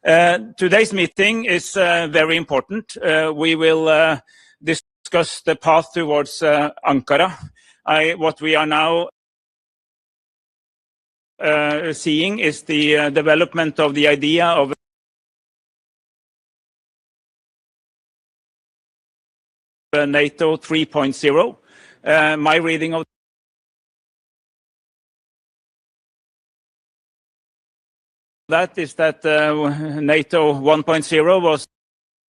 Today's meeting is very important. We will discuss the path towards Ankara. What we are now seeing is the development of the idea of NATO 3.0. My reading of that is that NATO 1.0 was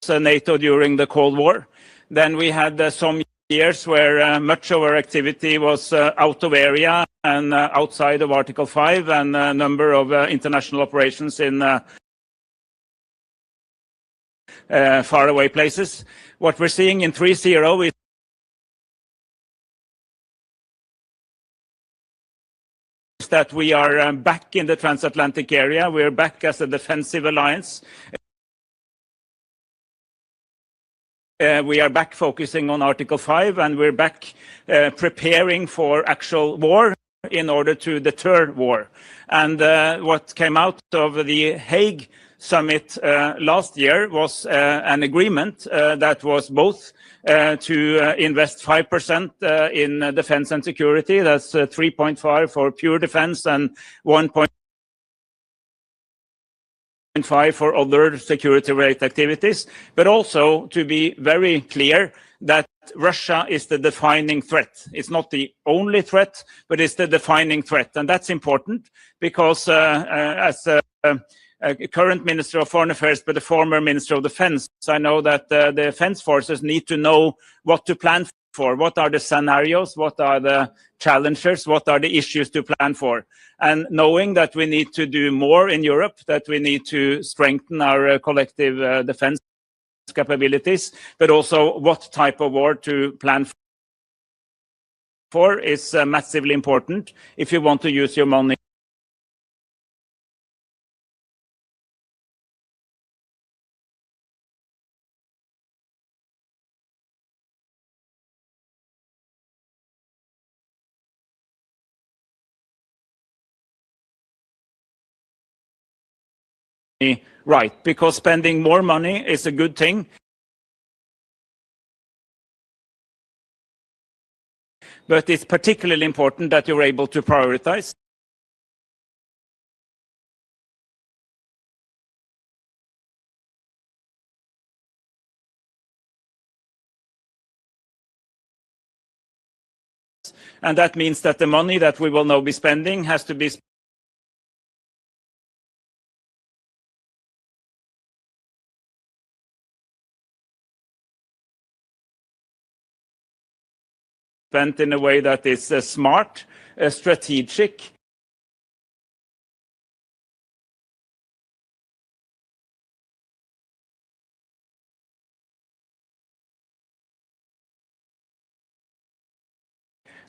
NATO during the Cold War. Then we had some years where much of our activity was out of area and outside of Article 5, and a number of international operations in faraway places. What we're seeing in 3.0 is that we are back in the transatlantic area. We're back as a defensive alliance. We are back focusing on Article 5, and we're back preparing for actual war in order to deter war. And what came out of the Hague summit last year was an agreement that was both to invest 5% in defense and security. That's 3.5 for pure defense and 1.5 for other security-related activities, but also to be very clear that Russia is the defining threat. It's not the only threat, but it's the defining threat. And that's important because as a current Minister of Foreign Affairs, but a former Minister of Defense, I know that the defense forces need to know what to plan for. What are the scenarios? What are the challenges? What are the issues to plan for? And knowing that we need to do more in Europe, that we need to strengthen our collective defense capabilities, but also what type of war to plan for is massively important if you want to use your money right, because spending more money is a good thing. But it's particularly important that you're able to prioritize. And that means that the money that we will now be spending has to be spent in a way that is smart, strategic,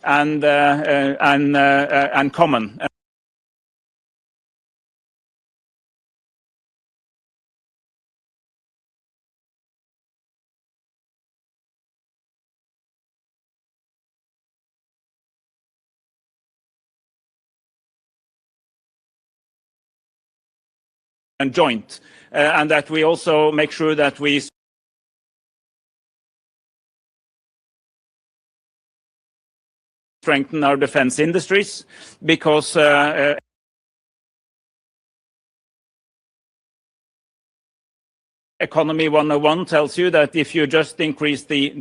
and common. And joint, and that we also make sure that we strengthen our defense industries, because Economy 101 tells you that if you just increase the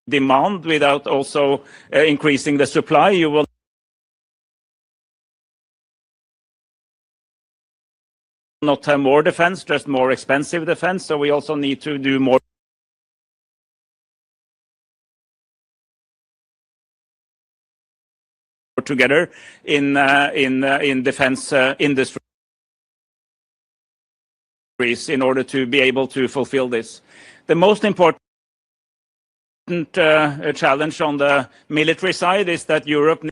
demand without also increasing the supply, you will not have more defense, just more expensive defense. So we also need to do more together in defense industries in order to be able to fulfill this. The most important challenge on the military side is that Europe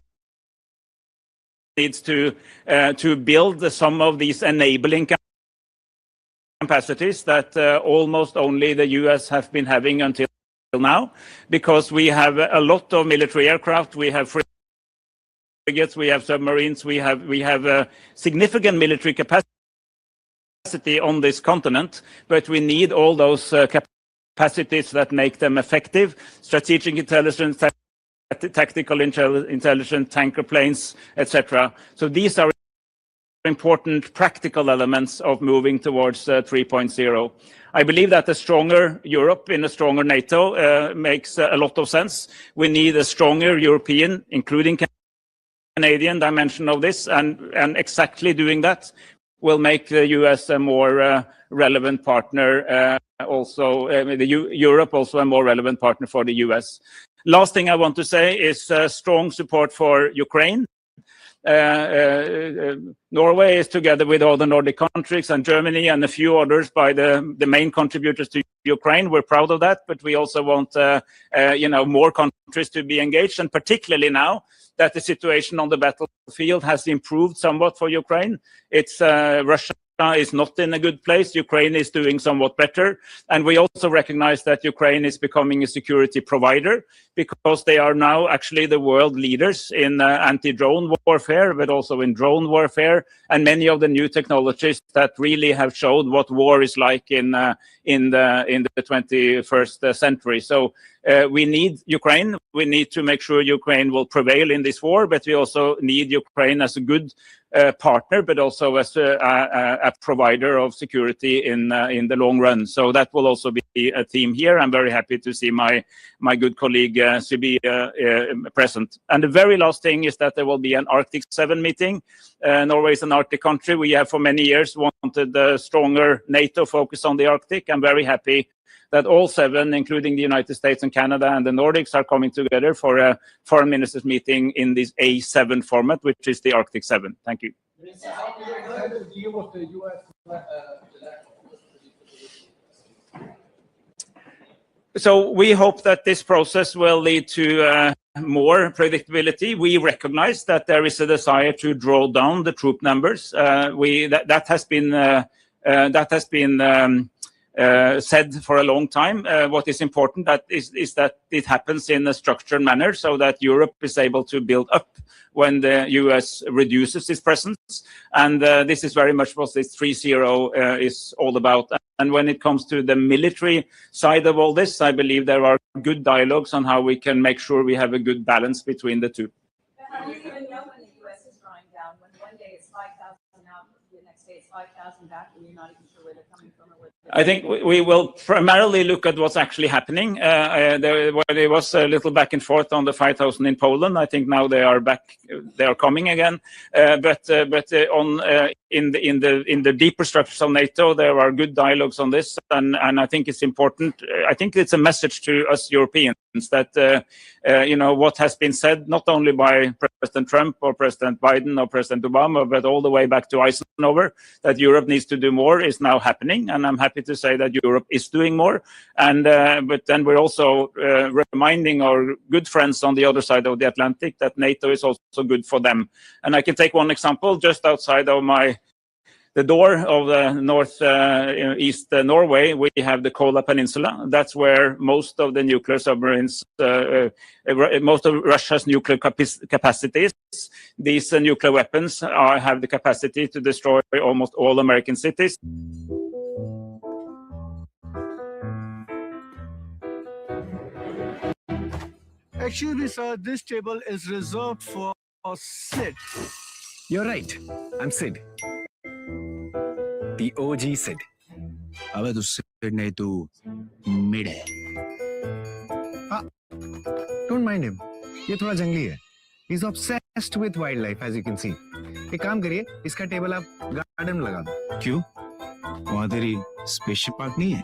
needs to build some of these enabling capacities that almost only the US have been having until now, because we have a lot of military aircraft, we have frigates, we have submarines, we have significant military capacity on this continent, but we need all those capacities that make them effective: strategic intelligence, tactical intelligence, tanker planes, etc. So these are important practical elements of moving towards 3.0. I believe that a stronger Europe in a stronger NATO makes a lot of sense. We need a stronger European, including Canadian dimension of this, and exactly doing that will make the US a more relevant partner, Europe also a more relevant partner for the US. Last thing I want to say is strong support for Ukraine. Norway is, together with all the Nordic countries and Germany and a few others, by the main contributors to Ukraine. We're proud of that, but we also want more countries to be engaged, and particularly now that the situation on the battlefield has improved somewhat for Ukraine. It's Russia is not in a good place. Ukraine is doing somewhat better. And we also recognize that Ukraine is becoming a security provider, because they are now actually the world leaders in anti-drone warfare, but also in drone warfare, and many of the new technologies that really have showed what war is like in the 21st century. So we need Ukraine. We need to make sure Ukraine will prevail in this war, but we also need Ukraine as a good partner, but also as a provider of security in the long run. So that will also be a theme here. I'm very happy to see my good colleague Subi present. And the very last thing is that there will be an Arctic 7 meeting. Norway is an Arctic country. We have for many years wanted a stronger NATO focus on the Arctic. I'm very happy that all 7, including the United States and Canada and the Nordics, are coming together for a foreign ministers meeting in this A7 format, which is the Arctic 7. Thank you. So we hope that this process will lead to more predictability. We recognize that there is a desire to draw down the troop numbers. That has been said for a long time. What is important is that it happens in a structured manner, so that Europe is able to build up when the US reduces its presence. And this is very much what this 3.0 is all about. And when it comes to the military side of all this, I believe there are good dialogues on how we can make sure we have a good balance between the two. How do you even know when the US is drawing down? When one day it's 5,000 out, the next day it's 5,000 back, and you're not even sure where they're coming from or where I think we will primarily look at what's actually happening. There was a little back and forth on the 5,000 in Poland. I think now they are back; they are coming again. But in the deeper structures of NATO, there are good dialogues on this, and I think it's important. I think it's a message to us Europeans that what has been said not only by President Trump or President Biden or President Obama, but all the way back to Eisenhower, that Europe needs to do more, is now happening. And I'm happy to say that Europe is doing more. And but then we're also reminding our good friends on the other side of the Atlantic that NATO is also good for them. And I can take one example just outside of the door of the northeast Norway. We have the Kola Peninsula. That's where most of the nuclear submarines, most of Russia's nuclear capacities. These nuclear weapons have the capacity to destroy almost all American cities. Actually, sir, this table is reserved for Sid. You're right. I'm Sid. The OG Sid. अबे तू Sid नहीं तू mid है. Don't mind him. ये थोड़ा जंगली है. He's obsessed with wildlife, as you can see. एक काम करिए, इसका टेबल आप गार्डन में लगा दो. क्यों? वहाँ तेरी स्पेसशिप पार्क नहीं है?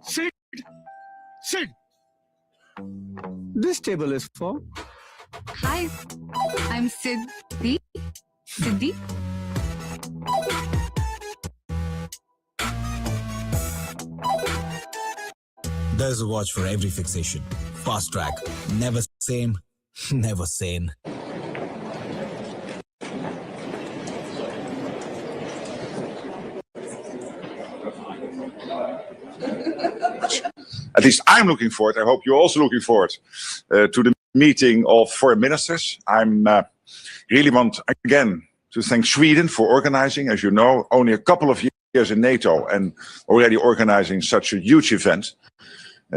Sid! This table is for... Hi, I'm Siddhi. Siddhi? There's a watch for every fixation. Fast track. Never same, never sane. at least I'm looking forward. I hope you're also looking forward to the meeting of foreign ministers. I'm really want again to thank Sweden for organizing. As you know, only a couple of years in NATO and already organizing such a huge event.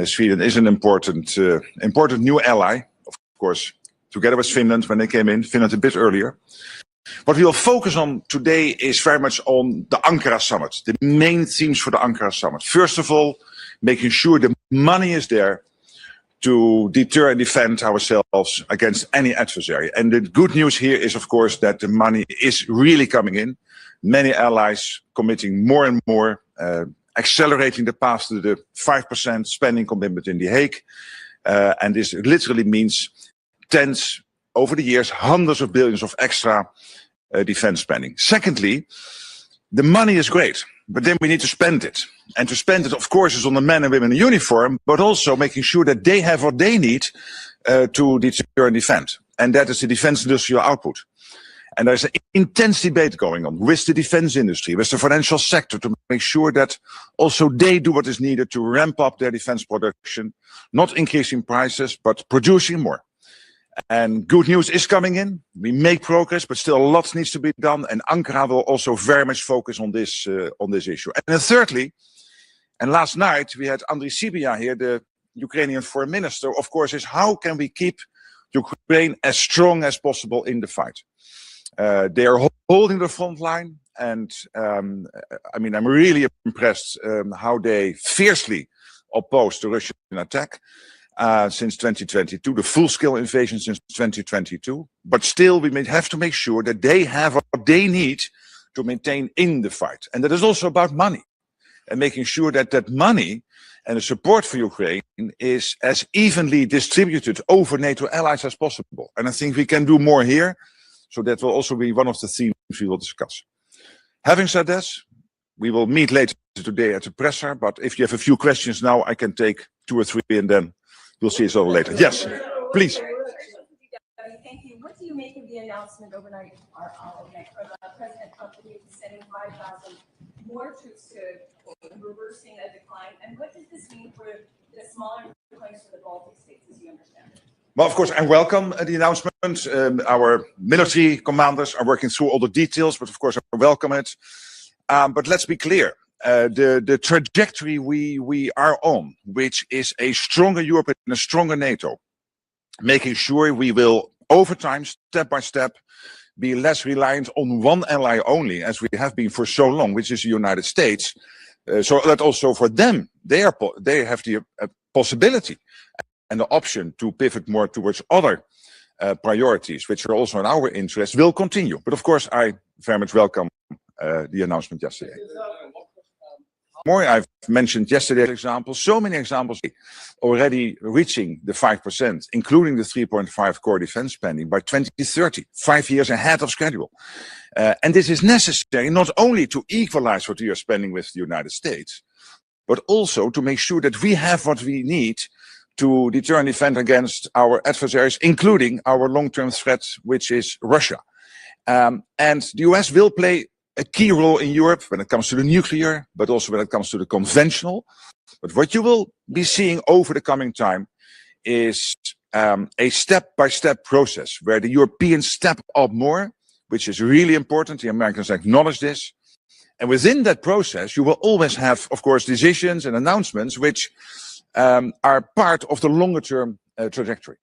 Sweden is an important new ally, of course, together with Finland when they came in. Finland a bit earlier. What we will focus on today is very much on the Ankara summit, the main themes for the Ankara summit. First of all, making sure the money is there to deter and defend ourselves against any adversary. And the good news here is, of course, that the money is really coming in. Many allies committing more and more, accelerating the path to the 5% spending commitment in The Hague. And this literally means tens, over the years, hundreds of billions of extra defense spending. Secondly, the money is great, but then we need to spend it. And to spend it, of course, is on the men and women in uniform, but also making sure that they have what they need to deter and defend. And that is the defense industrial output. And there's an intense debate going on with the defense industry, with the financial sector, to make sure that also they do what is needed to ramp up their defense production, not increasing prices, but producing more. And good news is coming in. We make progress, but still a lot needs to be done. And Ankara will also very much focus on this issue. And then thirdly, and last night we had Andriy Sybiha here, the Ukrainian foreign minister, of course, is how can we keep Ukraine as strong as possible in the fight? They are holding the front line. And I mean, I'm really impressed how they fiercely oppose the Russian attack. Since 2022, the full-scale invasion since 2022. But still, we may have to make sure that they have what they need to maintain in the fight. And that is also about money. And making sure that that money and the support for Ukraine is as evenly distributed over NATO allies as possible. And I think we can do more here. So that will also be one of the themes we will discuss. Having said this, we will meet later today at the presser. But if you have a few questions now, I can take 2 or 3 and then we'll see each other later. Yes, please. Thank you. What do you make of the announcement overnight, President Trump sending 5,000 more troops to reversing a decline? And what does this mean for the smaller deployments for the Baltic states, as you understand it? Well, of course, I welcome the announcement. Our military commanders are working through all the details, but of course, I welcome it. But let's be clear. The trajectory we are on, which is a stronger Europe and a stronger NATO, making sure we will, over time, step by step, be less reliant on one ally only, as we have been for so long, which is the United States. So that also for them, they have the possibility and the option to pivot more towards other priorities, which are also in our interest, will continue. But of course, I very much welcome the announcement yesterday. More, I've mentioned yesterday's examples, so many examples already reaching the 5%, including the 3.5 core defense spending by 2030, 5 years ahead of schedule. And this is necessary not only to equalize what we are spending with the United States, but also to make sure that we have what we need to deter and defend against our adversaries, including our long-term threat, which is Russia. And the US will play a key role in Europe when it comes to the nuclear, but also when it comes to the conventional. But what you will be seeing over the coming time is a step-by-step process where the Europeans step up more, which is really important. The Americans acknowledge this. And within that process, you will always have, of course, decisions and announcements which are part of the longer-term trajectory.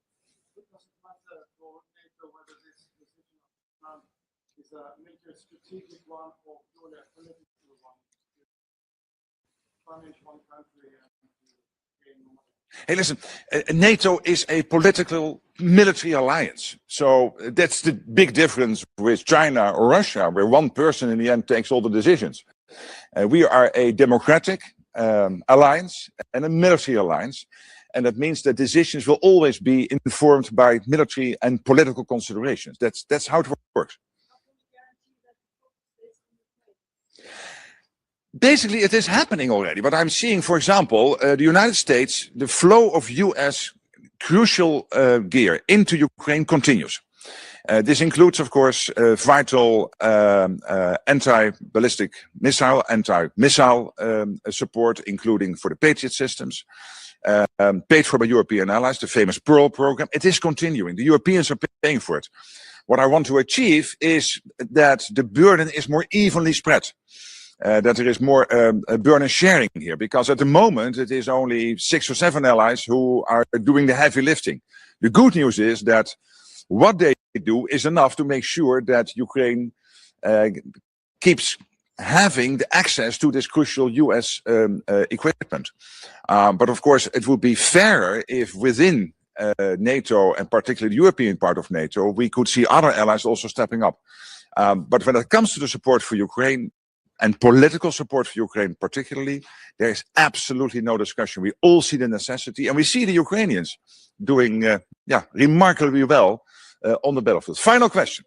Hey, listen, NATO is a political military alliance. So that's the big difference with China or Russia, where one person in the end takes all the decisions. We are a democratic alliance and a military alliance. And that means that decisions will always be informed by military and political considerations. That's how it works. Basically, it is happening already. But I'm seeing, for example, the United States, the flow of US crucial gear into Ukraine continues. This includes, of course, vital anti-ballistic missile, anti-missile support, including for the Patriot systems. paid for by European allies, the famous Pearl program. It is continuing. The Europeans are paying for it. What I want to achieve is that the burden is more evenly spread. That there is more burden sharing here, because at the moment it is only 6 or 7 allies who are doing the heavy lifting. The good news is that what they do is enough to make sure that Ukraine keeps having the access to this crucial US equipment. But of course, it would be fairer if within NATO, and particularly the European part of NATO, we could see other allies also stepping up. But when it comes to the support for Ukraine, and political support for Ukraine particularly, there is absolutely no discussion. We all see the necessity, and we see the Ukrainians doing remarkably well on the battlefield. Final question.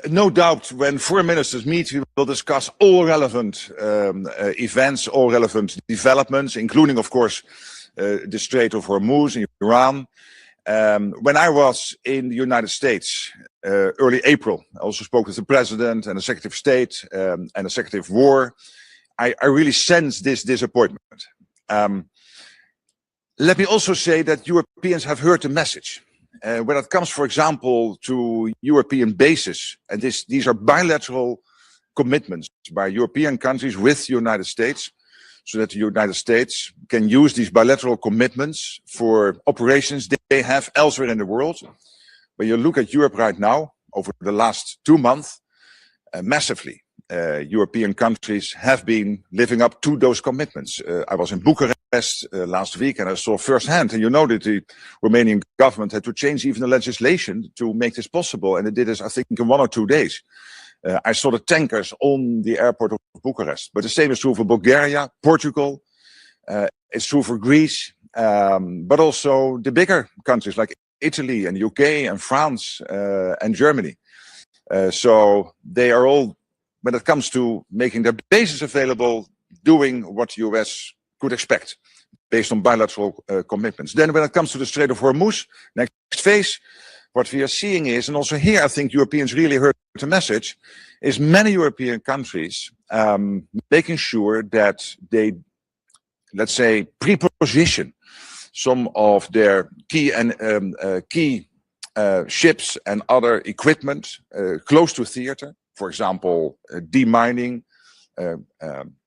No doubt, when foreign ministers meet, we will discuss all relevant events, all relevant developments, including, of course, the Strait of Hormuz in Iran. When I was in the United States early April, I also spoke with the President and the Secretary of State and the Secretary of War. I really sensed this disappointment. Let me also say that Europeans have heard the message. When it comes, for example, to European bases, and these are bilateral commitments by European countries with the United States, so that the United States can use these bilateral commitments for operations they have elsewhere in the world. When you look at Europe right now, over the last 2 months, massively, European countries have been living up to those commitments. I was in Bucharest last week, and I saw firsthand, and you know that the Romanian government had to change even the legislation to make this possible, and it did this, I think, in 1 or 2 days. I saw the tankers on the airport of Bucharest, but the same is true for Bulgaria, Portugal, it's true for Greece, but also the bigger countries like Italy and UK and France and Germany. So they are all, when it comes to making their bases available, doing what the US could expect based on bilateral commitments. Then when it comes to the Strait of Hormuz, next phase, what we are seeing is, and also here I think Europeans really heard the message, is many European countries making sure that they, let's say, pre-position some of their key ships and equipment close to theater. For example, demining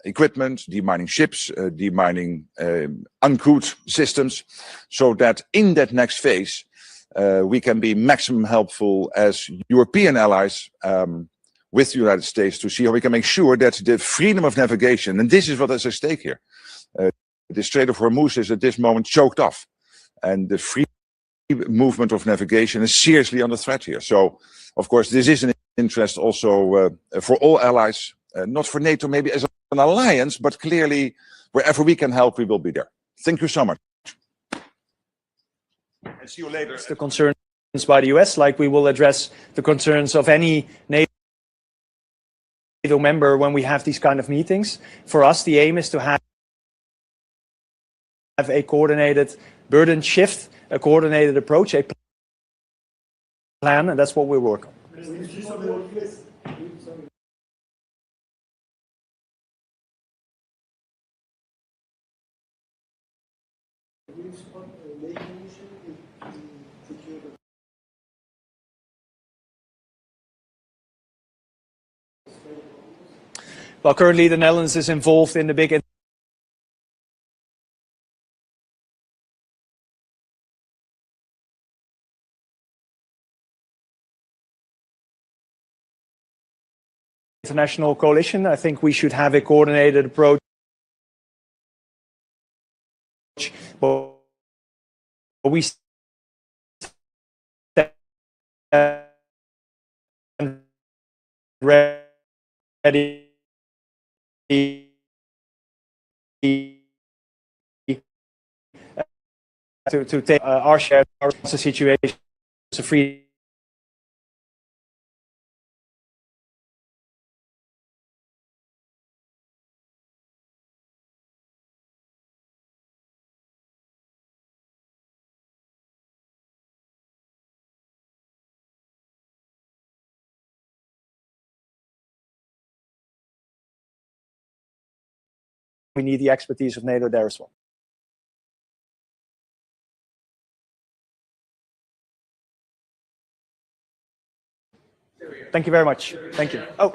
equipment, demining ships, demining uncrewed systems, so that in that next phase we can be maximum helpful as European allies with the United States to see how we can make sure that the freedom of navigation, and this is what is at stake here, the Strait of Hormuz is at this moment choked off, and the free movement of navigation is seriously under threat here. So, of course, this is an interest also for all allies, not for NATO maybe as an alliance, but clearly wherever we can help, we will be there. Thank you so much. And see you later. The concerns by the US, like we will address the concerns of any NATO member when we have these kind of meetings. For us, the aim is to have a coordinated burden shift, a coordinated approach, a plan, and that's what we work on. Well, currently the Netherlands is involved in the big international coalition. I think we should have a coordinated approach. But we stand ready to take our share of the situation. It's a free we need the expertise of NATO there as well. Thank you very much. Thank you. Oh.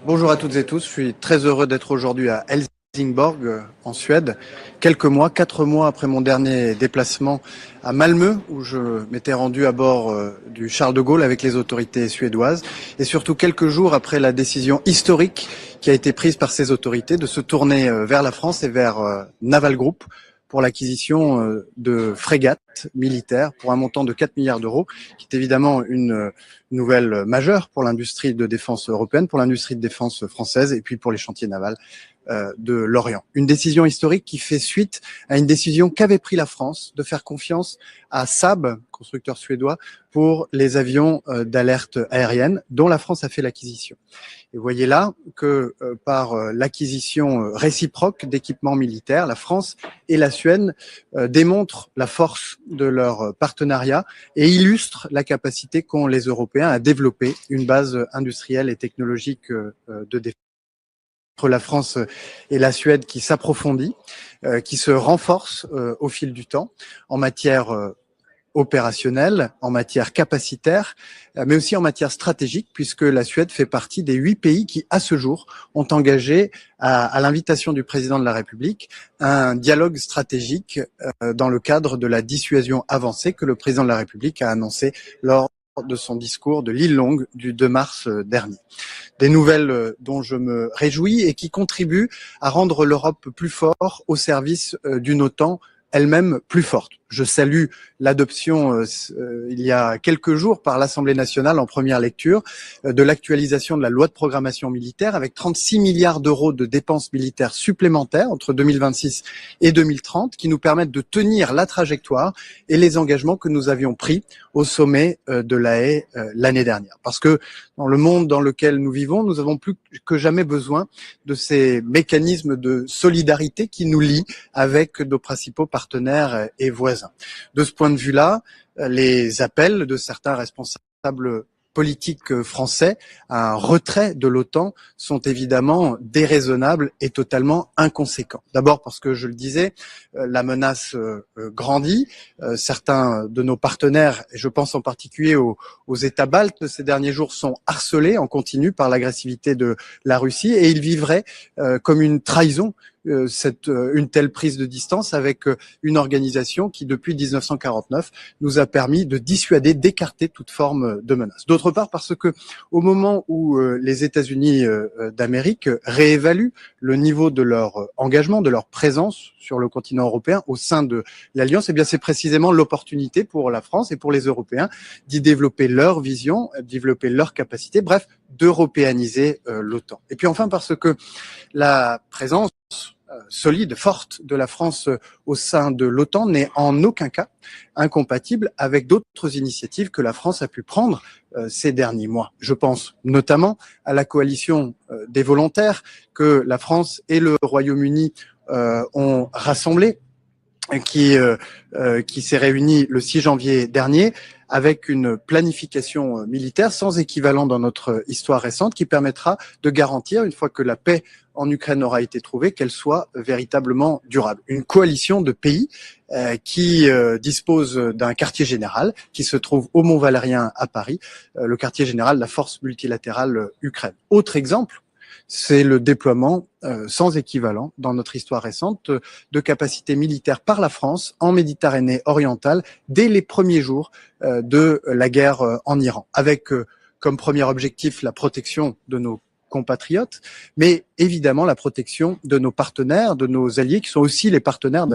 Bonjour à toutes et tous, je suis très heureux d'être aujourd'hui à Helsingborg, en Suède, 4 mois après mon dernier déplacement à Malmö, où je m'étais rendu à bord du Charles de Gaulle avec les autorités suédoises, et surtout quelques jours après la décision historique qui a été prise par ces autorités de se tourner vers la France et vers Naval Group pour l'acquisition de frégates militaires pour un montant de 4 milliards d'euros, qui est évidemment une nouvelle majeure pour l'industrie de défense européenne, pour l'industrie de défense française et puis pour les chantiers navals de l'Orient. Une décision historique qui fait suite à une décision qu'avait pris la France de faire confiance à Saab, constructeur suédois, pour les avions d'alerte aérienne dont la France a fait l'acquisition. Et vous voyez là que par l'acquisition réciproque d'équipements militaires, la France et la Suède démontrent la force de leur partenariat et illustrent la capacité qu'ont les Européens à développer une base industrielle et technologique de défense. Entre la France et la Suède qui s'approfondit, qui se renforce au fil du temps en matière opérationnelle, en matière capacitaire, mais aussi en matière stratégique, puisque la Suède fait partie des 8 pays qui, à ce jour, ont engagé, à l'invitation du président de la République, un dialogue stratégique dans le cadre de la dissuasion avancée que le président de la République a annoncé lors de son discours de l'île Longue du 2 mars dernier. Des nouvelles dont je me réjouis et qui contribuent à rendre l'Europe plus forte au service d'une OTAN elle-même plus forte. Je salue l'adoption il y a quelques jours par l'Assemblée nationale en première lecture de l'actualisation de la loi de programmation militaire avec 36 milliards d'euros de dépenses militaires supplémentaires entre 2026 et 2030 qui nous permettent de tenir la trajectoire et les engagements que nous avions pris au sommet de La Haye l'année dernière. Parce que dans le monde dans lequel nous vivons, nous avons plus que jamais besoin de ces mécanismes de solidarité qui nous lient avec nos principaux partenaires et voisins. De ce point de vue-là, les appels de certains responsables politiques français à un retrait de l'OTAN sont évidemment déraisonnables et totalement inconséquents. D'abord parce que, je le disais, la menace grandit. Certains de nos partenaires, et je pense en particulier aux États baltes, ces derniers jours sont harcelés en continu par l'agressivité de la Russie et ils vivraient comme une trahison une telle prise de distance avec une organisation qui, depuis 1949, nous a permis de dissuader, d'écarter toute forme de menace. D'autre part, parce que au moment où les États-Unis d'Amérique réévaluent le niveau de leur engagement, de leur présence sur le continent européen au sein de l'Alliance, eh bien c'est précisément l'opportunité pour la France et pour les Européens d'y développer leur vision, de développer leur capacité, bref, d'européaniser l'OTAN. Et puis enfin parce que la présence solide, forte de la France au sein de l'OTAN n'est en aucun cas incompatible avec d'autres initiatives que la France a pu prendre ces derniers mois. Je pense notamment à la coalition des volontaires que la France et le Royaume-Uni ont rassemblée, qui s'est réunie le 6 janvier dernier avec une planification militaire sans équivalent dans notre histoire récente qui permettra de garantir, une fois que la paix en Ukraine aura été trouvée, qu'elle soit véritablement durable. Une coalition de pays qui dispose d'un quartier général qui se trouve au Mont-Valérien à Paris, le quartier général de la force multilatérale Ukraine. Autre exemple, c'est le déploiement sans équivalent dans notre histoire récente de capacités militaires par la France en Méditerranée orientale dès les premiers jours de la guerre en Iran, avec comme premier objectif la protection de nos compatriotes, mais évidemment la protection de nos partenaires, de nos alliés, qui sont aussi les partenaires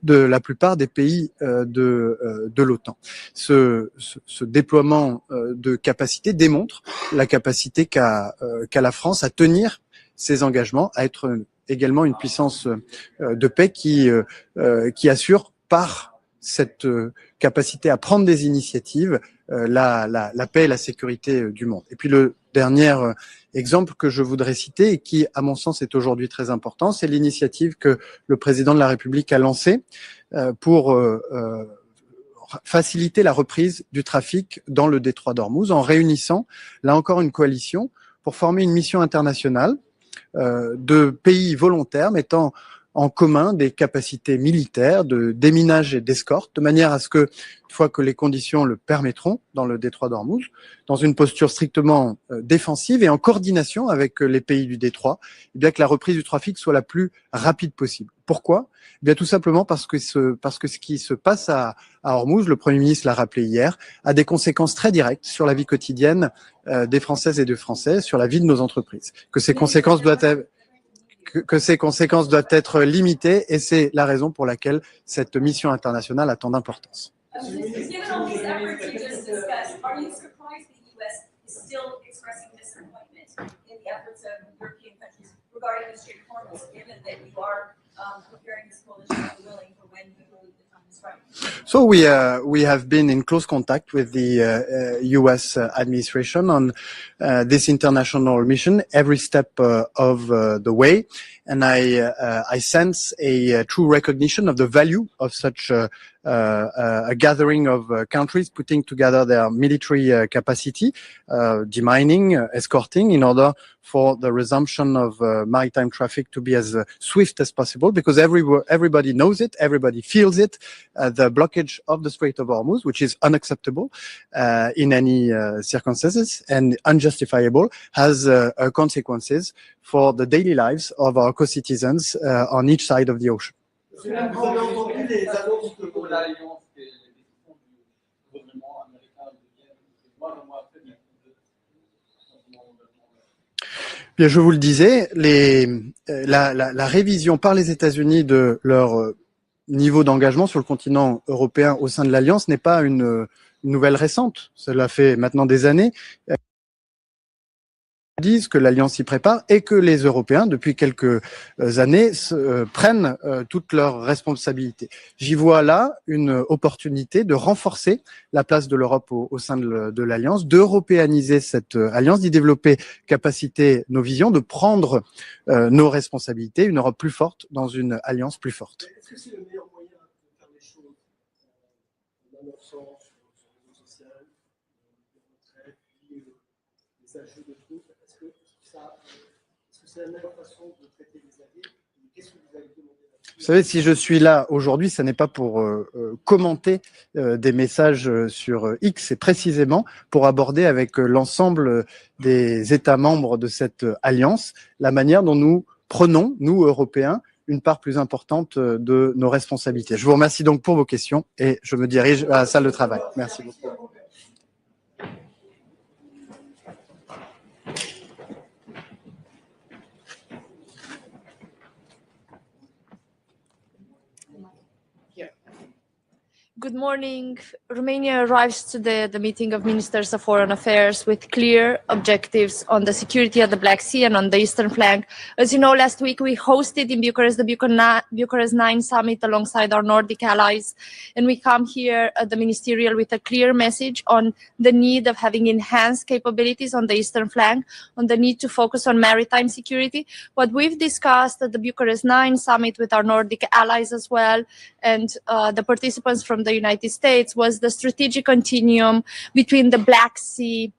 de la plupart des pays de l'OTAN. Ce déploiement de capacité démontre la capacité qu'a la France à tenir ses engagements, à être également une puissance de paix qui assure par cette capacité à prendre des initiatives la paix et la sécurité du monde. Et puis le dernier exemple que je voudrais citer et qui, à mon sens, est aujourd'hui très important, c'est l'initiative que le président de la République a lancée pour faciliter la reprise du trafic dans le détroit d'Ormuz en réunissant, là encore, une coalition pour former une mission internationale de pays volontaires mettant en commun des capacités militaires de déminage et d'escorte, de manière à ce que, une fois que les conditions le permettront dans le détroit d'Ormuz, dans une posture strictement défensive et en coordination avec les pays du détroit, eh bien que la reprise du trafic soit la plus rapide possible. Pourquoi ? Eh bien tout simplement parce que ce qui se passe à Ormuz, le Premier ministre l'a rappelé hier, a des conséquences très directes sur la vie quotidienne des Françaises et des Français, sur la vie de nos entreprises. Que ces conséquences doivent être limitées, et c'est la raison pour laquelle cette mission internationale a tant d'importance. Given all these efforts you just discussed, are you surprised the U.S. is still expressing disappointment in the efforts of European countries regarding the Strait of Hormuz, given that you are preparing this coalition and willing for when you believe the time is right? So we have been in close contact with the U.S. administration on this international mission every step of the way, and I sense a true recognition of the value of such a gathering of countries putting together their military capacity, demining, escorting, in order for the resumption of maritime traffic to be as swift as possible, because everybody knows it, everybody feels it. The blockage of the Strait of Hormuz, which is unacceptable in any circumstances and unjustifiable, has consequences for the daily lives of our co-citizens on each side of the ocean. Bien, je vous le disais, la révision par les États-Unis de leur niveau d'engagement sur le continent européen au sein de l'Alliance n'est pas une nouvelle récente. Cela fait maintenant des années disent que l'Alliance s'y prépare et que les Européens, depuis quelques années, prennent toutes leurs responsabilités. J'y vois là une opportunité de renforcer la place de l'Europe au sein de l'Alliance, d'européaniser cette Alliance, d'y développer capacité nos visions, de prendre nos responsabilités, une Europe plus forte dans une Alliance plus forte. Est-ce que c'est le meilleur moyen de faire les choses en amorçant sur le réseau social, les retraites, les ajouts de troupes? Est-ce que c'est la meilleure façon de traiter les alliés? Qu'est-ce que vous allez demander là-dessus? Vous savez, si je suis là aujourd'hui, ce n'est pas pour commenter des messages sur X, c'est précisément pour aborder avec l'ensemble des États membres de cette alliance la manière dont nous prenons, nous Européens, une part plus importante de nos responsabilités. Je vous remercie donc pour vos questions et je me dirige à la salle de travail. Merci beaucoup. Good morning. Romania arrives to the meeting of Ministers of Foreign Affairs with clear objectives on the security of the Black Sea and on the eastern flank. As you know, last week we hosted in Bucharest the Bucharest 9 summit alongside our Nordic allies. And we come here at the ministerial with a clear message on the need of having enhanced capabilities on the eastern flank, on the need to focus on maritime security. What we've discussed at the Bucharest 9 summit with our Nordic allies as well, and the participants from the United States, was the strategic continuum between the Black Sea,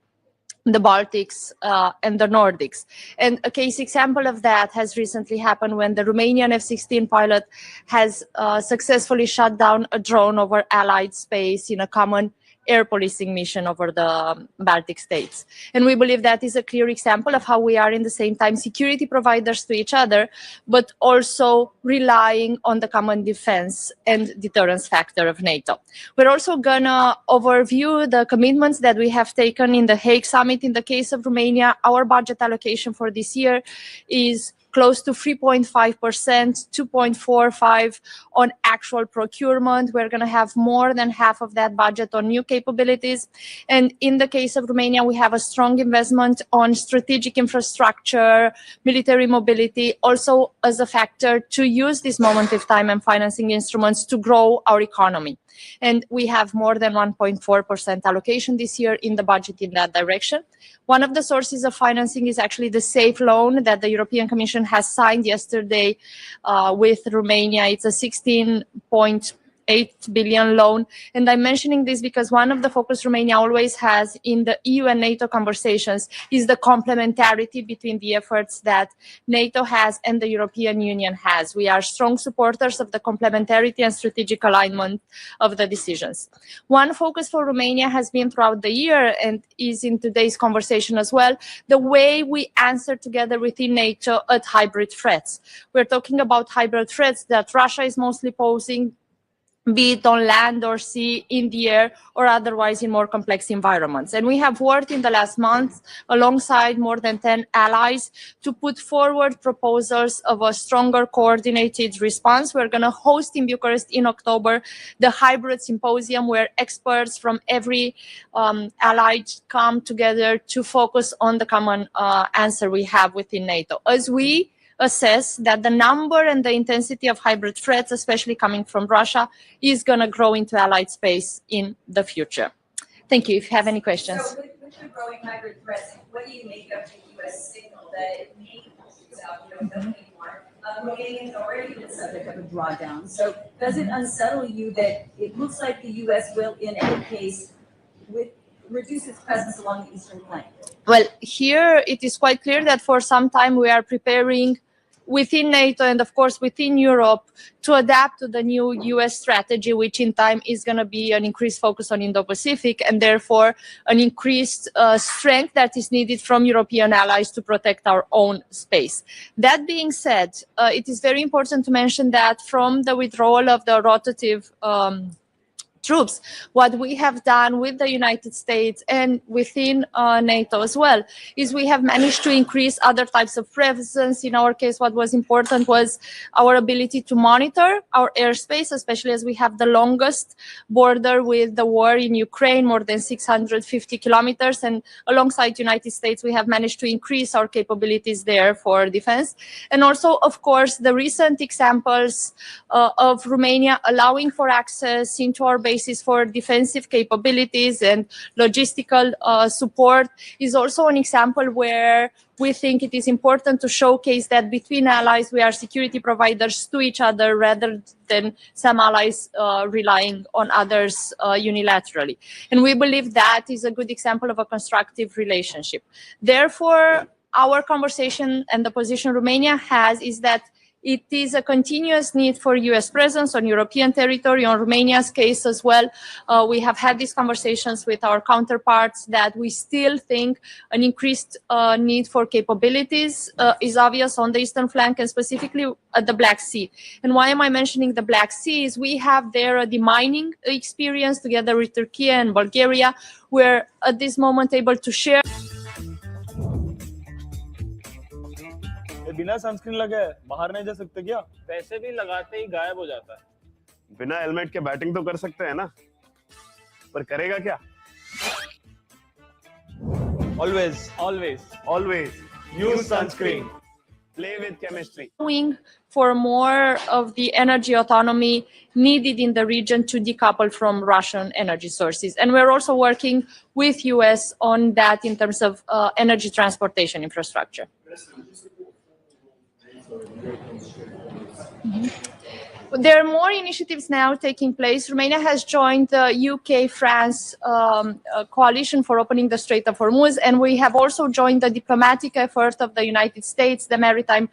the Baltics, and the Nordics. And a case example of that has recently happened when the Romanian F-16 pilot has successfully shot down a drone over Allied space in a common air policing mission over the Baltic states. And we believe that is a clear example of how we are in the same time security providers to each other, but also relying on the common defense and deterrence factor of NATO. We're also gonna overview the commitments that we have taken in the Hague summit. In the case of Romania, our budget allocation for this year is close to 3.5%, 2.45 on actual procurement. We're going to have more than half of that budget on new capabilities. And in the case of Romania, we have a strong investment on strategic infrastructure, military mobility, also as a factor to use this moment of time and financing instruments to grow our economy. And we have more than 1.4% allocation this year in the budget in that direction. One of the sources of financing is actually the SAFE loan that the European Commission has signed yesterday with Romania. It's a 16.8 billion loan. And I'm mentioning this because one of the focus Romania always has in the EU and NATO conversations is the complementarity between the efforts that NATO has and the European Union has. We are strong supporters of the complementarity and strategic alignment of the decisions. One focus for Romania has been throughout the year and is in today's conversation as well, the way we answer together within NATO at hybrid threats. We're talking about hybrid threats that Russia is mostly posing, be it on land or sea, in the air, or otherwise in more complex environments. And we have worked in the last month alongside more than 10 allies to put forward proposals of a stronger coordinated response. We're going to host in Bucharest in October the hybrid symposium where experts from every ally come together to focus on the common answer we have within NATO. As we assess that the number and the intensity of hybrid threats, especially coming from Russia, is going to grow into allied space in the future. Thank you. If you have any questions. So with the growing hybrid threats, what do you make of the U.S. signal that it may use out, doesn't anymore? Romania has already been subject of a drawdown. So does it unsettle you that it looks like the U.S. will, in any case, reduce its presence along the eastern flank? Well, here it is quite clear that for some time we are preparing within NATO and, of course, within Europe to adapt to the new US strategy, which in time is going to be an increased focus on Indo-Pacific and therefore an increased strength that is needed from European allies to protect our own space. That being said, it is very important to mention that from the withdrawal of the rotative troops, what we have done with the United States and within NATO as well is we have managed to increase other types of presence. In our case, what was important was our ability to monitor our airspace, especially as we have the longest border with the war in Ukraine, more than 650 kilometers. And alongside United States, we have managed to increase our capabilities there for defense. And also, of course, the recent examples of Romania allowing for access into our bases for defensive capabilities and logistical support is also an example where we think it is important to showcase that between allies we are security providers to each other rather than some allies relying on others unilaterally. And we believe that is a good example of a constructive relationship. Therefore, our conversation and the position Romania has is that it is a continuous need for US presence on European territory. On Romania's case as well, we have had these conversations with our counterparts that we still think an increased need for capabilities is obvious on the eastern flank and specifically at the Black Sea. And why am I mentioning the Black Sea is we have there a demining experience together with Turkey and Bulgaria. We're at this moment able to share. बिना sunscreen लगाए बाहर नहीं जा सकते क्या? वैसे भी लगाते ही गायब हो जाता है। बिना हेलमेट के बैटिंग तो कर सकते हैं ना, पर करेगा क्या? Always use sunscreen. Play with chemistry. For more of the energy autonomy needed in the region to decouple from Russian energy sources. And we're also working with US on that in terms of energy transportation infrastructure. there are more initiatives now taking place. Romania has joined the UK-France coalition for opening the Strait of Hormuz, and we have also joined the diplomatic effort of the United States, the Maritime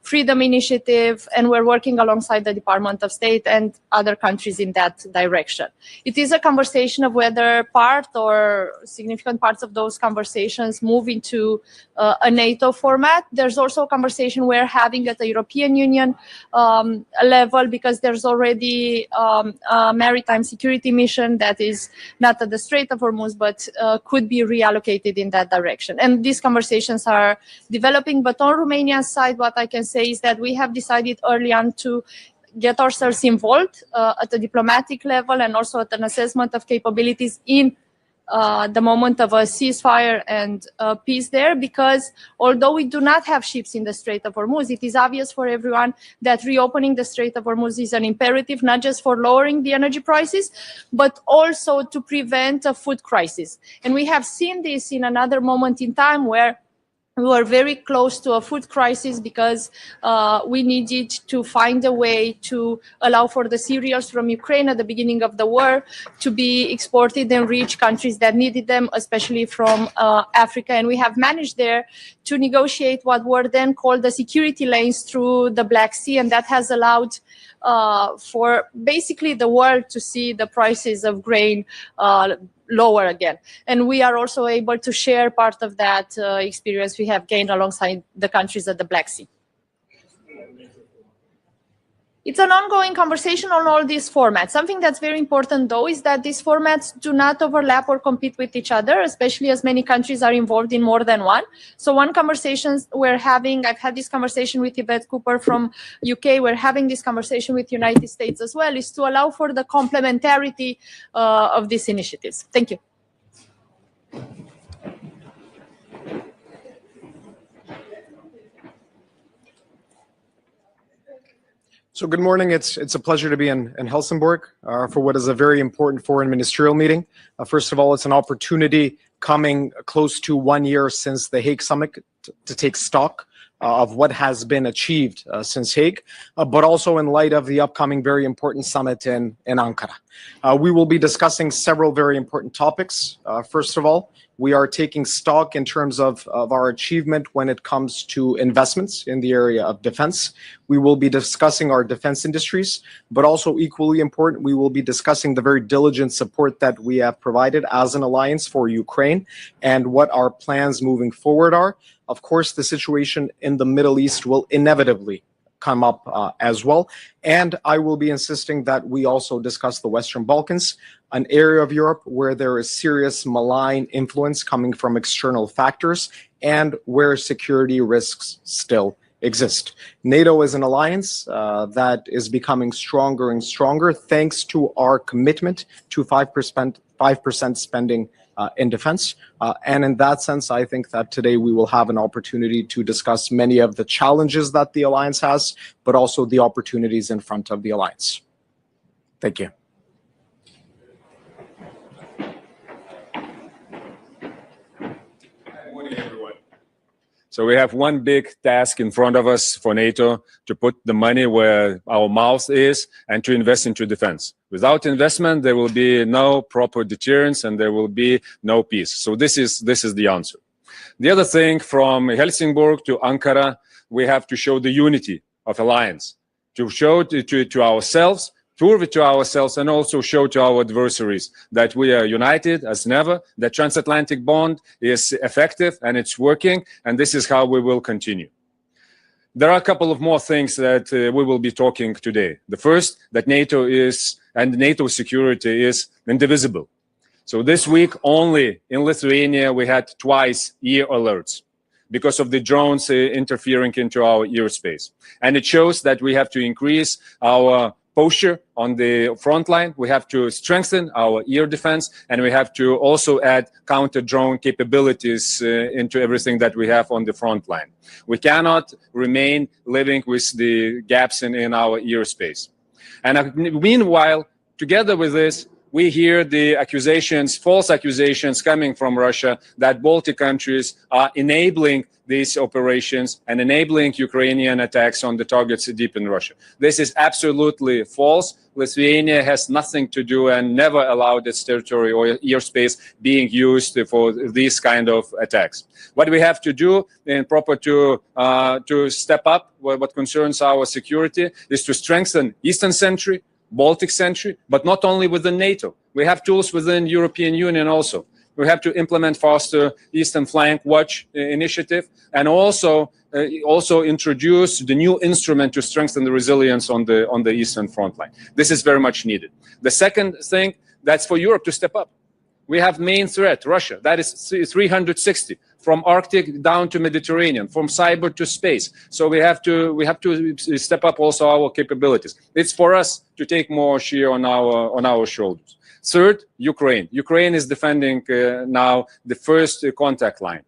Freedom Initiative, and we're working alongside the Department of State and other countries in that direction. It is a conversation of whether part or significant parts of those conversations move into a NATO format. There's also a conversation we're having at the European Union level, because there's already a maritime security mission that is not at the Strait of Hormuz, but could be reallocated in that direction. And these conversations are developing. But on Romania's side, what I can say is that we have decided early on to get ourselves involved at the diplomatic level and also at an assessment of capabilities in the moment of a ceasefire and peace there, because although we do not have ships in the Strait of Hormuz, it is obvious for everyone that reopening the Strait of Hormuz is an imperative, not just for lowering the energy prices, but also to prevent a food crisis. And we have seen this in another moment in time where we were very close to a food crisis because we needed to find a way to allow for the cereals from Ukraine at the beginning of the war to be exported and reach countries that needed them, especially from Africa. And we have managed there to negotiate what were then called the security lanes through the Black Sea, and that has allowed for basically the world to see the prices of grain lower again. And we are also able to share part of that experience we have gained alongside the countries at the Black Sea. It's an ongoing conversation on all these formats. Something that's very important, though, is that these formats do not overlap or compete with each other, especially as many countries are involved in more than one. So one conversation we're having, I've had this conversation with Yvette Cooper from UK, we're having this conversation with United States as well, is to allow for the complementarity of these initiatives. Thank you. So good morning. It's a pleasure to be in Helsingborg for what is a very important foreign ministerial meeting. First of all, it's an opportunity coming close to 1 year since the Hague summit to take stock of what has been achieved since Hague, but also in light of the upcoming very important summit in Ankara. We will be discussing several very important topics. First of all, we are taking stock in terms of our achievement when it comes to investments in the area of defense. We will be discussing our defense industries, but also equally important, we will be discussing the very diligent support that we have provided as an alliance for Ukraine and what our plans moving forward are. Of course, the situation in the Middle East will inevitably come up as well. And I will be insisting that we also discuss the Western Balkans, an area of Europe where there is serious malign influence coming from external factors and where security risks still exist. NATO is an alliance that is becoming stronger and stronger thanks to our commitment to 5% spending in defense. And in that sense, I think that today we will have an opportunity to discuss many of the challenges that the alliance has, but also the opportunities in front of the alliance. Thank you. Good morning, everyone. So we have one big task in front of us for NATO to put the money where our mouth is and to invest into defense. Without investment, there will be no proper deterrence and there will be no peace. So this is the answer. The other thing, from Helsingborg to Ankara, we have to show the unity of alliance, to show to ourselves, prove it to ourselves, and also show to our adversaries that we are united as never, that transatlantic bond is effective and it's working, and this is how we will continue. There are a couple of more things that we will be talking today. The first, that NATO is, and NATO security is indivisible. So this week only in Lithuania, we had twice year alerts because of the drones interfering into our airspace. And it shows that we have to increase our posture on the front line. We have to strengthen our air defense, and we have to also add counter-drone capabilities into everything that we have on the front line. We cannot remain living with the gaps in our airspace. And meanwhile, together with this, we hear the accusations, false accusations coming from Russia that Baltic countries are enabling these operations and enabling Ukrainian attacks on the targets deep in Russia. This is absolutely false. Lithuania has nothing to do and never allowed its territory or airspace being used for these kind of attacks. What we have to do in proper to step up what concerns our security is to strengthen Eastern Sentry, Baltic Sentry, but not only within NATO. We have tools within European Union also. We have to implement faster Eastern Flank Watch initiative and also introduce the new instrument to strengthen the resilience on the Eastern front line. This is very much needed. The second thing, that's for Europe to step up. We have main threat, Russia. That is 360 from Arctic down to Mediterranean, from cyber to space. So we have to step up also our capabilities. It's for us to take more share on our shoulders. Third, Ukraine. Ukraine is defending now the first contact line.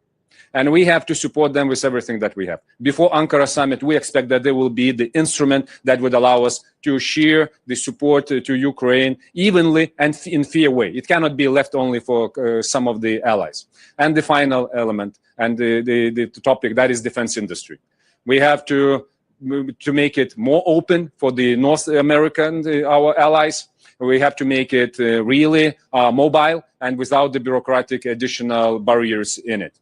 And we have to support them with everything that we have. Before Ankara summit, we expect that there will be the instrument that would allow us to share the support to Ukraine evenly and in fair way. It cannot be left only for some of the allies. And the final element and the topic, that is defense industry. We have to make it more open for the North American, our allies. We have to make it really mobile and without the bureaucratic additional barriers in it.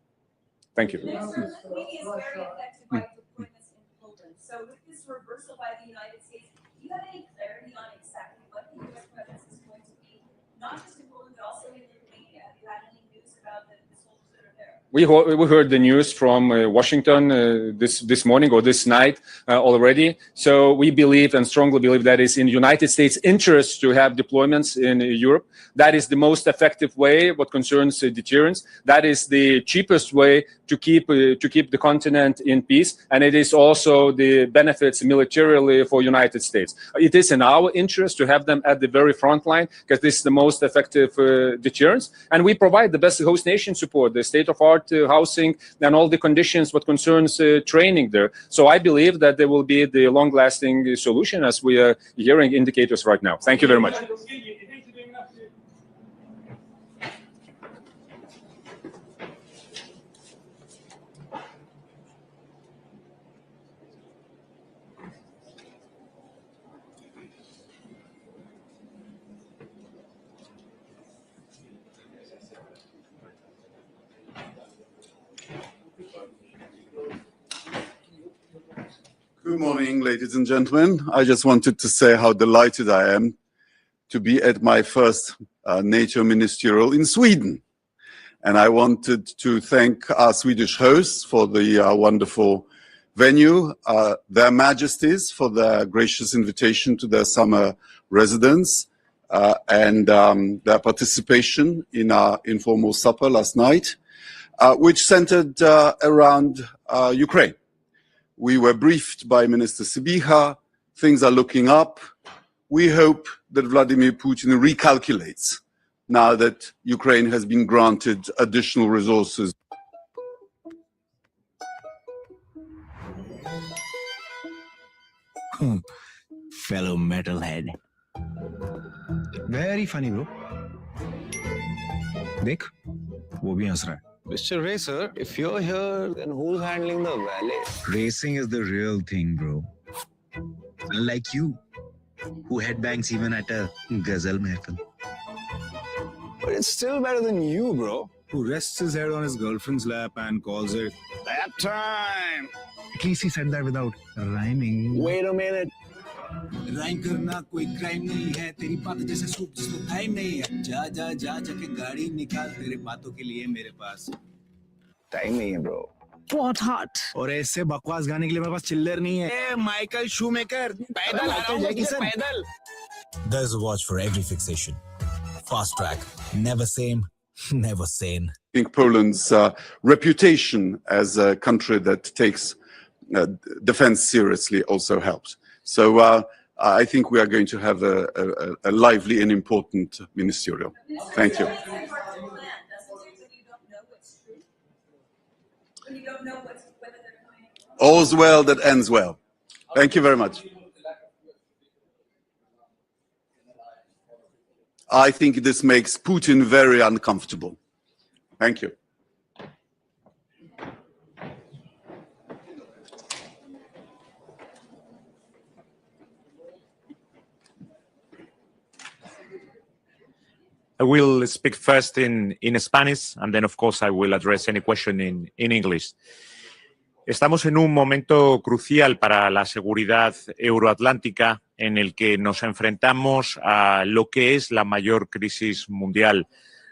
Thank you. Lithuania is very affected by deployments in Poland. So with this reversal by the United States, do you have any clarity on exactly what the U.S. presence is going to be, not just in Poland, but also in Lithuania? Have you had any news about the soldiers that are there? We heard the news from Washington this morning or this night already. So we believe and strongly believe that it's in the United States' interest to have deployments in Europe. That is the most effective way what concerns deterrence. That is the cheapest way to keep the continent in peace, and it is also the benefits militarily for United States. It is in our interest to have them at the very front line because this is the most effective deterrence, and we provide the best host nation support, the state-of-art housing, and all the conditions what concerns training there. So I believe that there will be the long-lasting solution as we are hearing indicators right now. Thank you very much. Good morning, ladies and gentlemen. I just wanted to say how delighted I am to be at my first NATO ministerial in Sweden. And I wanted to thank our Swedish hosts for the wonderful venue, their majesties for their gracious invitation to their summer residence, and their participation in our informal supper last night, which centered around Ukraine. We were briefed by Minister Sybiha. Things are looking up. We hope that Vladimir Putin recalculates now that Ukraine has been granted additional resources. Fellow metalhead. Very funny, bro. देख, वो भी हंस रहा है. Mr. Racer, if you're here, then who's handling the valet? Racing is the real thing, bro. Unlike you, who headbangs even at a ghazal mehfil. But it's still better than you, bro. Who rests his head on his girlfriend's lap and calls it nap time. At least he said that without rhyming. Wait a minute. Rhyme करना कोई crime नहीं है तेरी बात जैसे soup जिसमें time नहीं है जा जा जा जाके गाड़ी निकाल तेरे बातों के लिए मेरे पास टाइम नहीं है ब्रो बहुत हॉट और ऐसे बकवास गाने के लिए मेरे पास चिल्लर नहीं है ए माइकल शूमेकर पैदल आ रहा हूं पैदल There's a watch for every fixation. Fast track, never same, never sane. I think Poland's reputation as a country that takes defense seriously also helps. So I think we are going to have a lively and important ministerial. Thank you. All's well that ends well. Thank you very much. I think this makes Putin very uncomfortable. Thank you. I will speak first in Spanish, and then, of course, I will address any question in English. Estamos en un momento crucial para la seguridad euroatlántica en el que nos enfrentamos a lo que es la mayor crisis mundial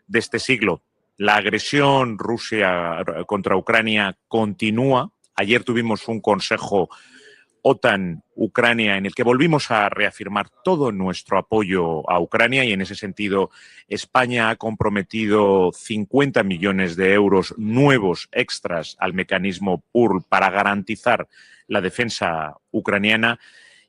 de este siglo. La agresión Rusia contra Ucrania continúa. Ayer tuvimos un consejo OTAN-Ucrania en el que volvimos a reafirmar todo nuestro apoyo a Ucrania y en ese sentido España ha comprometido 50 millones de euros nuevos extras al mecanismo PURL para garantizar la defensa ucraniana.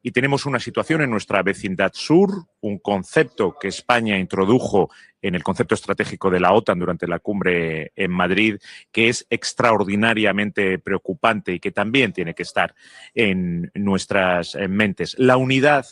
Y tenemos una situación en nuestra vecindad sur, un concepto que España introdujo en el concepto estratégico de la OTAN durante la cumbre en Madrid, que es extraordinariamente preocupante y que también tiene que estar en nuestras mentes. La unidad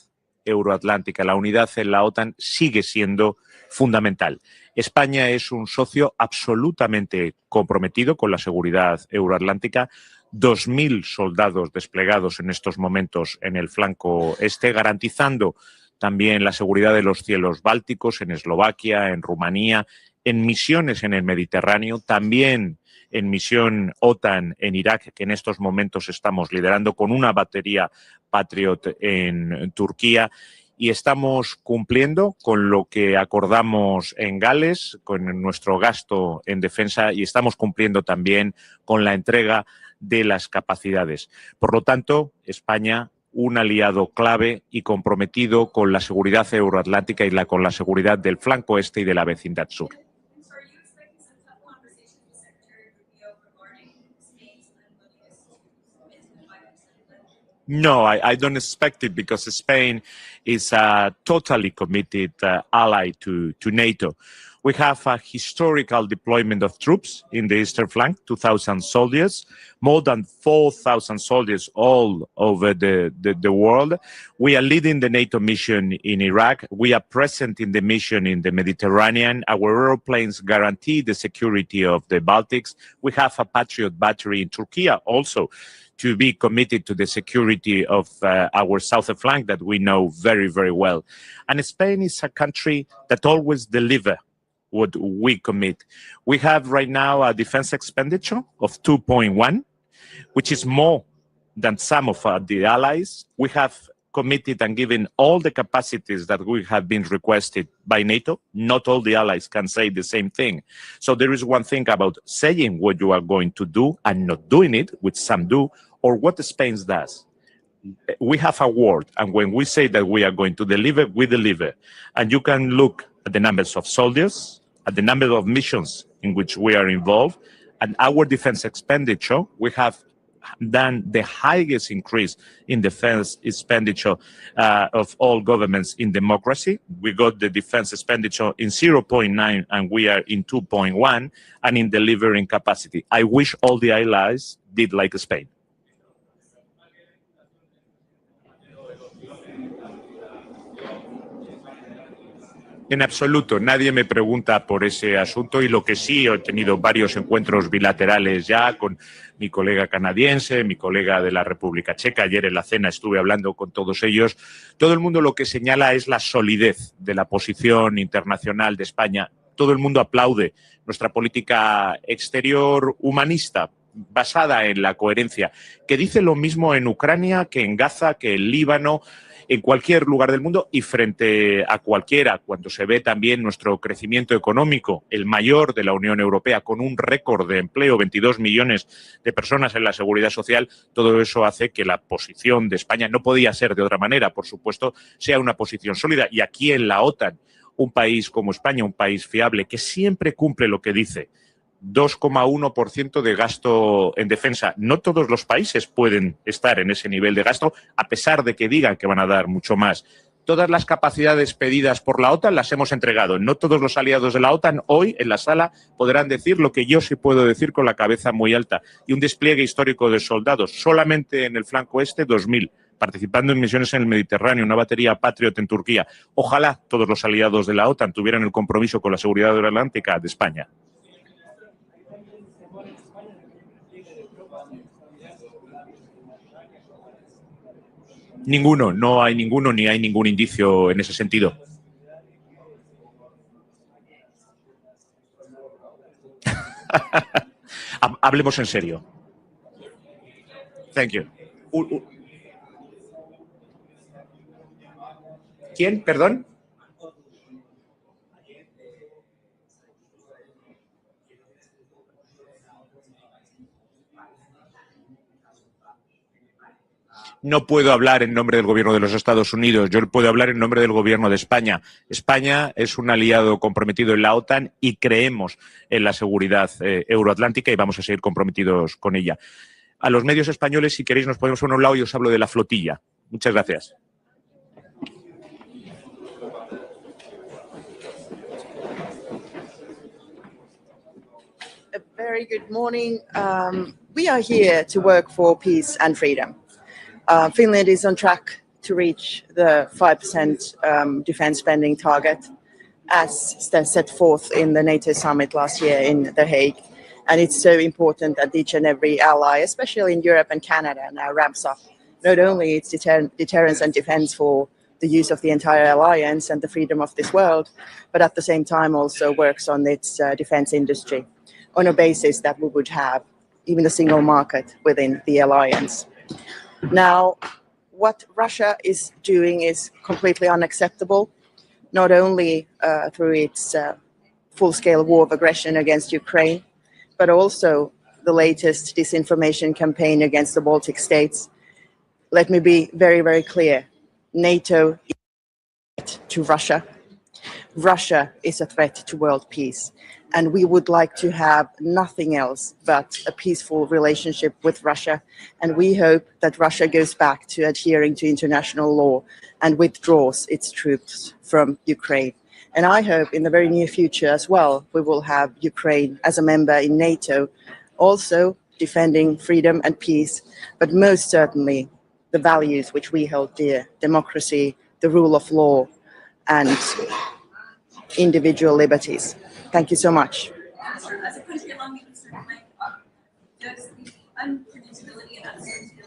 euroatlántica, la unidad en la OTAN sigue siendo fundamental. España es un socio absolutamente comprometido con la seguridad euroatlántica. 2.000 soldados desplegados en estos momentos en el flanco este, garantizando también la seguridad de los cielos bálticos, en Eslovaquia, en Rumanía, en misiones en el Mediterráneo, también en misión OTAN en Irak, que en estos momentos estamos liderando con una batería Patriot en Turquía. Y estamos cumpliendo con lo que acordamos en Gales, con nuestro gasto en defensa, y estamos cumpliendo también con la entrega de las capacidades. Por lo tanto, España, un aliado clave y comprometido con la seguridad euroatlántica y con la seguridad del flanco este y de la vecindad sur. No, I don't expect it because Spain is a totally committed ally to NATO. We have a historical deployment of troops in the eastern flank, 2,000 soldiers, more than 4,000 soldiers all over the world. We are leading the NATO mission in Iraq. We are present in the mission in the Mediterranean. Our airplanes guarantee the security of the Baltics. We have a Patriot battery in Turkey also to be committed to the security of our southern flank that we know very, very well. And Spain is a country that always delivers what we commit. We have right now a defense expenditure of 2.1, which is more than some of the allies. We have committed and given all the capacities that we have been requested by NATO. Not all the allies can say the same thing. So there is one thing about saying what you are going to do and not doing it, which some do, or what Spain does. We have a word, and when we say that we are going to deliver, we deliver. And you can look at the numbers of soldiers, at the number of missions in which we are involved, and our defense expenditure. We have done the highest increase in defense expenditure of all governments in democracy. We got the defense expenditure in 0.9 and we are in 2.1 and in delivering capacity. I wish all the allies did like Spain. En absoluto, nadie me pregunta por ese asunto y lo que sí, he tenido varios encuentros bilaterales ya con mi colega canadiense, mi colega de la República Checa. Ayer en la cena estuve hablando con todos ellos. Todo el mundo lo que señala es la solidez de la posición internacional de España. Todo el mundo aplaude nuestra política exterior humanista, basada en la coherencia, que dice lo mismo en Ucrania que en Gaza, que en Líbano, en cualquier lugar del mundo y frente a cualquiera, cuando se ve también nuestro crecimiento económico, el mayor de la Unión Europea, con un récord de empleo, 22 millones de personas en la seguridad social, todo eso hace que la posición de España, no podía ser de otra manera, por supuesto, sea una posición sólida. Y aquí en la OTAN, un país como España, un país fiable, que siempre cumple lo que dice, 2,1% de gasto en defensa. No todos los países pueden estar en ese nivel de gasto, a pesar de que digan que van a dar mucho más. Todas las capacidades pedidas por la OTAN las hemos entregado. No todos los aliados de la OTAN hoy en la sala podrán decir lo que yo sí puedo decir con la cabeza muy alta. Y un despliegue histórico de soldados. Solamente en el flanco este, 2.000 participando en misiones en el Mediterráneo, una batería Patriot en Turquía. Ojalá todos los aliados de la OTAN tuvieran el compromiso con la seguridad euroatlántica de España. Ninguno, no hay ninguno ni hay ningún indicio en ese sentido. Hablemos en serio. Thank you. ¿Quién? Perdón. No puedo hablar en nombre del gobierno de los Estados Unidos, yo puedo hablar en nombre del gobierno de España. España es un aliado comprometido en la OTAN y creemos en la seguridad euroatlántica y vamos a seguir comprometidos con ella. A los medios españoles, si queréis, nos ponemos a un lado y os hablo de la flotilla. Muchas gracias. A very good morning. We are here to work for peace and freedom. Finland is on track to reach the 5% defense spending target as set forth in the NATO summit last year in The Hague. And it's so important that each and every ally, especially in Europe and Canada, now ramps up not only its deterrence and defense for the use of the entire alliance and the freedom of this world, but at the same time also works on its defense industry on a basis that we would have even a single market within the alliance. Now, what Russia is doing is completely unacceptable, not only through its full-scale war of aggression against Ukraine, but also the latest disinformation campaign against the Baltic states. Let me be very, very clear. NATO is a threat to Russia. Russia is a threat to world peace. And we would like to have nothing else but a peaceful relationship with Russia. And we hope that Russia goes back to adhering to international law and withdraws its troops from Ukraine. And I hope in the very near future as well, we will have Ukraine as a member in NATO, also defending freedom and peace, but most certainly the values which we hold dear: democracy, the rule of law, and individual liberties. Thank you so much. As a country, allow me to does the unpredictability and uncertainty